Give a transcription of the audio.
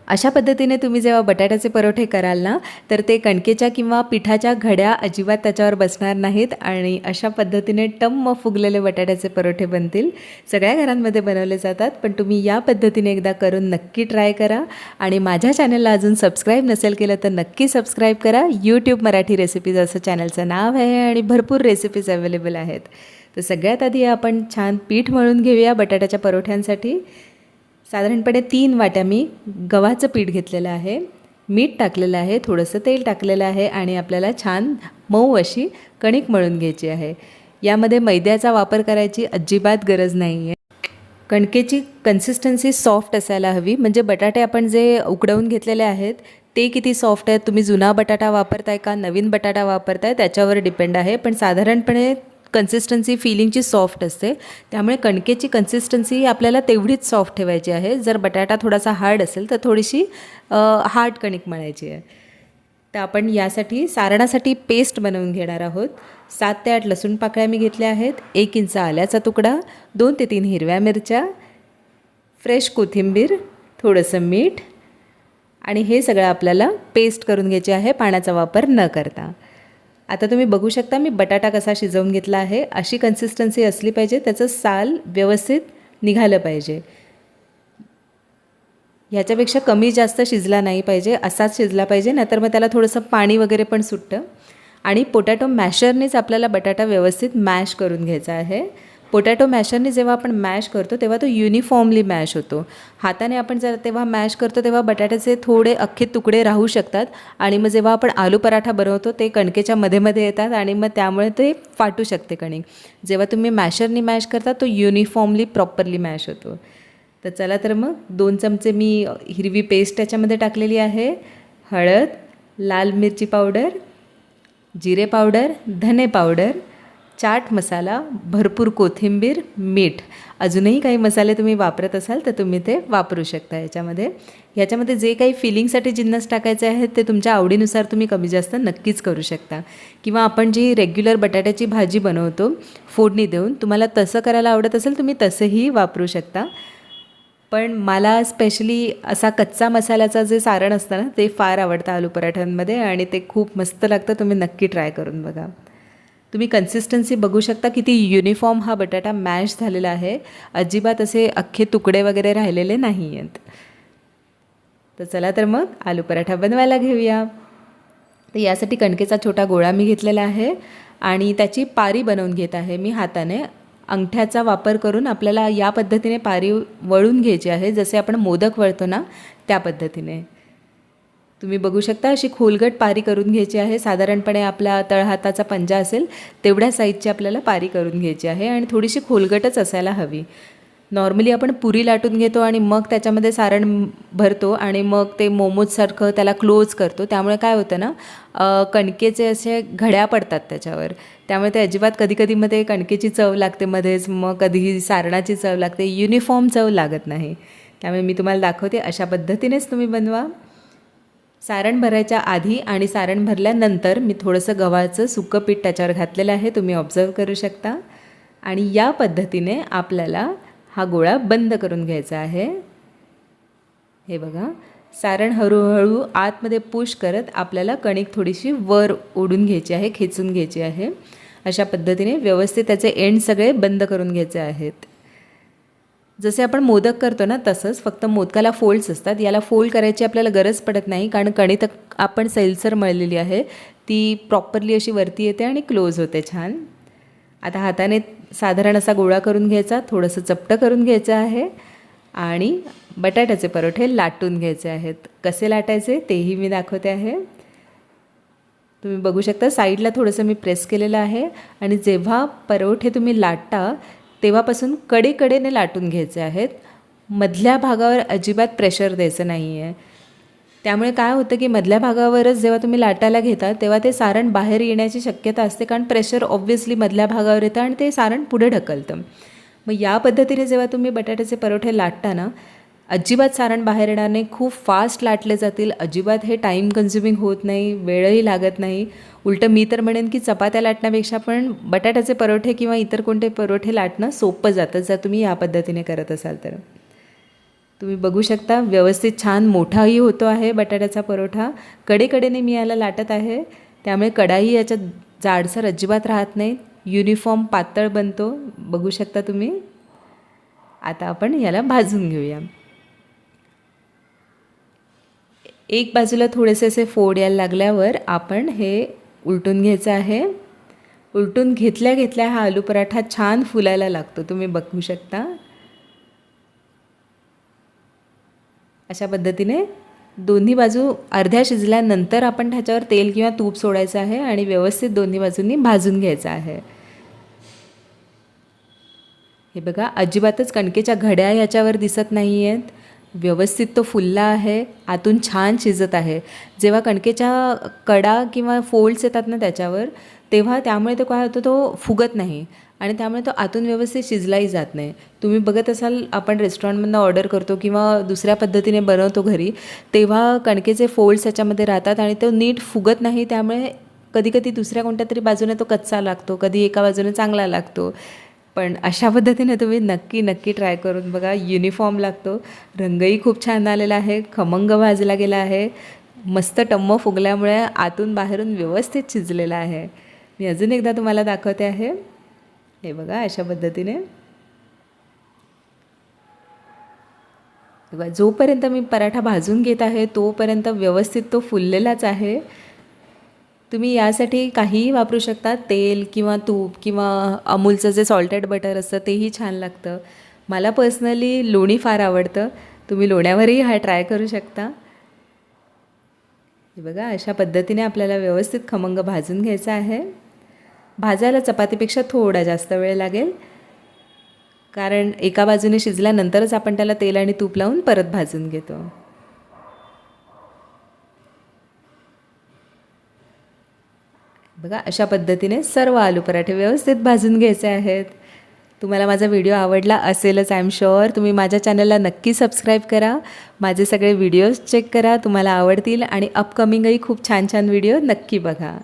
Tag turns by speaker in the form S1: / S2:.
S1: अशा पद्धतीने तुम्ही जेव्हा बटाट्याचे परोठे कराल ना, तर ते कणकेच्या किंवा पिठाच्या घड्या अजिबात त्याच्यावर बसणार नाहीत आणि अशा पद्धतीने टम्म फुगलेले बटाट्याचे परोठे बनतील. सगळ्या घरांमध्ये बनवले जातात, पण तुम्ही या पद्धतीने एकदा करून नक्की ट्राय करा. आणि माझ्या चॅनलला अजून सबस्क्राईब नसेल केलं तर नक्की सबस्क्राईब करा. यूट्यूब मराठी रेसिपीज असं चॅनलचं नाव आहे आणि भरपूर रेसिपीज अवेलेबल आहेत. तर सगळ्यात आधी आपण छान पीठ मळून घेऊया बटाट्याच्या परोठ्यांसाठी. साधारणपणे 3 वाट्या मी गव्हाचं पीठ घेतलेलं आहे, मीठ टाकलेलं आहे, थोडंसं तेल टाकलेलं आहे आणि आपल्याला छान मऊ अशी कणिक मळून घ्यायची आहे. यामध्ये मैद्याचा वापर करायची अजिबात गरज नाही आहे. कणकेची कन्सिस्टन्सी सॉफ्ट असायला हवी, म्हणजे बटाटे आपण जे उकडवून घेतलेले आहेत ते किती सॉफ्ट आहेत, तुम्ही जुना बटाटा वापरताय का नवीन बटाटा वापरताय त्याच्यावर डिपेंड आहे. पण साधारणपणे कन्सिस्टन्सी फिलिंगची सॉफ्ट असते, त्यामुळे कणकेची कन्सिस्टन्सी आपल्याला तेवढीच सॉफ्ट ठेवायची आहे. जर बटाटा थोडासा हार्ड असेल तर थोडीशी हार्ड कणिक मळायची आहे. तर आपण यासाठी सारणासाठी पेस्ट बनवून घेणार आहोत. 7 ते 8 लसूण पाकळ्या मी घेतल्या आहेत, 1 इंच आल्याचा तुकडा, 2 ते 3 हिरव्या मिरच्या, फ्रेश कोथिंबीर, थोडंसं मीठ आणि हे सगळं आपल्याला पेस्ट करून घ्यायचे आहे पाण्याचा वापर न करता. आता तुम्ही बघू शकता मी बटाटा कसा शिजवून घेतला आहे. अशी कन्सिस्टन्सी असली पाहिजे, त्याचं साल व्यवस्थित निघालं पाहिजे. ह्याच्यापेक्षा कमी जास्त शिजला नाही पाहिजे, असाच शिजला पाहिजे, नाहीतर मग त्याला थोडंसं पाणी वगैरे पण सुटतं. आणि पोटॅटो मॅशरनेच आपल्याला बटाटा व्यवस्थित मॅश करून घ्यायचा आहे. पोटॅटो मॅशरने जेव्हा आपण मॅश करतो तेव्हा तो युनिफॉर्मली मॅश होतो. हाताने आपण जर तेव्हा मॅश करतो तेव्हा बटाट्याचे थोडे अख्खे तुकडे राहू शकतात आणि मग जेव्हा आपण आलू पराठा बनवतो ते कणकेच्या मध्ये येतात आणि मग त्यामुळे ते फाटू शकते कणिक. जेव्हा तुम्ही मॅशरने मॅश करता तो युनिफॉर्मली प्रॉपरली मॅश होतो. तर चला तर मग 2 चमचे मी हिरवी पेस्ट त्याच्यामध्ये टाकलेली आहे, हळद, लाल मिरची पावडर, जिरे पावडर, धने पावडर, चाट मसाला, भरपूर कोथिंबीर, मीठ. अजूनही काही मसाले तुम्ही वापरत असाल तर तुम्ही ते वापरू शकता ह्याच्यामध्ये जे काही फिलिंगसाठी जिन्नस टाकायचे आहेत ते तुमच्या आवडीनुसार तुम्ही कमी जास्त नक्कीच करू शकता. किंवा आपण जी रेग्युलर बटाट्याची भाजी बनवतो फोडणी देऊन, तुम्हाला तसं करायला आवडत असेल तुम्ही तसंही वापरू शकता. पण मला स्पेशली असा कच्चा मसाल्याचा जे सारण असतं ना ते फार आवडतं आलू पराठ्यांमध्ये आणि ते खूप मस्त लागतं. तुम्ही नक्की ट्राय करून बघा. तुम्ही कन्सिस्टन्सी बघू शकता किती युनिफॉर्म हा बटाटा मॅश झालेला आहे, अजिबात असे अख्खे तुकडे वगैरे राहिलेले नाही आहेत. तर चला तर मग आलू पराठा बनवायला घेऊया. तर यासाठी कणकेचा छोटा गोळा मी घेतलेला आहे आणि त्याची पारी बनवून घेत आहे मी हाताने. अंगठ्याचा वापर करून आपल्याला या पद्धतीने पारी वळून घ्यायची आहे, जसे आपण मोदक वळतो ना त्या पद्धतीने. तुम्ही बघू शकता अशी खोलगट पारी करून घ्यायची आहे. साधारणपणे आपला तळहाताचा पंजा असेल तेवढ्या साईजची आपल्याला पारी करून घ्यायची आहे आणि थोडीशी खोलगटच असायला हवी. नॉर्मली आपण पुरी लाटून घेतो आणि मग त्याच्यामध्ये सारण भरतो आणि मग ते मोमोजसारखं त्याला क्लोज करतो. त्यामुळे काय होतं ना, कणकेचे असे घड्या पडतात त्याच्यावर, त्यामुळे ते अजिबात कधी मध्ये कणकेची चव लागते मध्येच, मग कधी सारणाची चव लागते, युनिफॉर्म चव लागत नाही. त्यामुळे मी तुम्हाला दाखवते अशा पद्धतीनेच तुम्ही बनवा. सारण भरायच्या आधी आणि सारण भरल्यानंतर मी थोडंसं गव्हाचं सुकं पीठ त्याच्यावर घातलेलं आहे, तुम्ही ऑब्झर्व करू शकता. आणि या पद्धतीने आपल्याला हा गोळा बंद करून घ्यायचा आहे. हे बघा, सारण हळूहळू आतमध्ये पुश करत आपल्याला कणिक थोडीशी वर ओढून घ्यायची आहे, खेचून घ्यायची आहे. अशा पद्धतीने व्यवस्थित त्याचे एंड सगळे बंद करून घ्यायचे आहेत. जसे आपण मोदक करतो ना तसंच, फक्त मोदकाला फोल्ड्स असतात, याला फोल्ड करायची आपल्याला गरज पडत नाही, कारण कणिक आपण सैलसर मळलेली आहे, ती प्रॉपरली अशी वरती येते आणि क्लोज होते छान. आता हाताने साधारण असा गोळा करून घ्यायचा, थोडंसं चपटं करून घ्यायचं आहे आणि बटाट्याचे परोठे लाटून घ्यायचे आहेत. कसे लाटायचे तेही मी दाखवते आहे. तुम्ही बघू शकता साईडला थोडंसं मी प्रेस केलेलं आहे आणि जेव्हा परोठे तुम्ही लाटता तेव्हापासून कडेकडेने लाटून घ्यायचे आहेत. मधल्या भागावर अजिबात प्रेशर द्यायचं नाही आहे. त्यामुळे काय होतं की मधल्या भागावरच जेव्हा तुम्ही लाटायला घेता तेव्हा ते सारण बाहेर येण्याची शक्यता असते, कारण प्रेशर ऑब्व्हियसली मधल्या भागावर येतं आणि ते सारण पुढे ढकलतं. मग या पद्धतीने जेव्हा तुम्ही बटाट्याचे परोठे लाटता ना, अजिबात सारण बाहेर येणार नाही, खूप फास्ट लाटले जातील, अजिबात हे टाईम कन्झ्युमिंग होत नाही, वेळही लागत नाही. उलटं मी तर म्हणेन की चपात्या लाटण्यापेक्षा पण बटाट्याचे परोठे किंवा इतर कोणते परोठे लाटणं सोपं जातं जर तुम्ही या पद्धतीने करत असाल तर. तुम्ही बघू शकता व्यवस्थित छान मोठाही होतो आहे बटाट्याचा परोठा. कडेकडेने मी याला लाटत आहे, त्यामुळे कडाई याच्यात जाडसर अजिबात राहत नाही, युनिफॉर्म पातळ बनतो. बघू शकता तुम्ही. आता आपण याला भाजून घेऊया. एक बाजूला थोडेसे असे फोड यायला लागल्यावर आपण हे उलटून घ्यायचं आहे. उलटून घेतल्या घेतल्या हा आलू पराठा छान फुलायला लागतो. तुम्ही बघू शकता. अशा पद्धतीने दोन्ही बाजू अर्ध्या शिजल्यानंतर आपण ह्याच्यावर तेल किंवा तूप सोडायचं आहे आणि व्यवस्थित दोन्ही बाजूंनी भाजून घ्यायचं आहे. हे बघा, अजिबातच कणकेच्या घड्या ह्याच्यावर दिसत नाही आहेत. व्यवस्थित तो फुलला आहे, आतून छान शिजत आहे. जेव्हा कणकेच्या कडा किंवा फोल्ड्स येतात ना त्याच्यावर, तेव्हा त्यामुळे तो काय होतो, तो फुगत नाही आणि त्यामुळे तो आतून व्यवस्थित शिजलाही जात नाही. तुम्ही बघत असाल, आपण रेस्टॉरंटमधनं ऑर्डर करतो किंवा दुसऱ्या पद्धतीने बनवतो घरी, तेव्हा कणकेचे फोल्ड्स याच्यामध्ये राहतात आणि तो नीट फुगत नाही. त्यामुळे कधीकधी दुसऱ्या कोणत्या तरी बाजूने तो कच्चा लागतो, कधी एका बाजूने चांगला लागतो. पण अशा पद्धतीने तुम्ही नक्की ट्राय करून बघा. युनिफॉर्म लागतो, रंगही खूप छान आलेला आहे, खमंग भाजला गेला आहे, मस्त टम्म फुगल्यामुळे आतून बाहेरून व्यवस्थित शिजलेला आहे. मी अजून एकदा तुम्हाला दाखवते आहे. हे बघा, अशा पद्धतीने. बघा, जोपर्यंत मी पराठा भाजून घेत आहे तोपर्यंत व्यवस्थित तो फुललेलाच आहे. तुम्ही यासाठी काहीही वापरू शकता, तेल किंवा तूप किंवा अमूलचं जे सॉल्टेड बटर असतं तेही छान लागतं. मला पर्सनली लोणी फार आवडतं. तुम्ही लोण्यावरही हा ट्राय करू शकता. हे बघा, अशा पद्धतीने आपल्याला व्यवस्थित खमंग भाजून घ्यायचं आहे. भाजायला चपातीपेक्षा थोडा जास्त वेळ लागेल, कारण एका बाजूने शिजल्यानंतरच आपण त्याला तेल आणि तूप लावून परत भाजून घेतो. बघा, अशा पद्धतीने सर्व आलू पराठे व्यवस्थित भाजून घ्यायचे आहेत. तुम्हाला माझा व्हिडिओ आवडला असेलच, आय एम शुअर. तुम्ही माझ्या चॅनलला नक्की सबस्क्राईब करा, माझे सगळे व्हिडिओज चेक करा, तुम्हाला आवडतील आणि अपकमिंगही खूप छान छान व्हिडिओ नक्की बघा.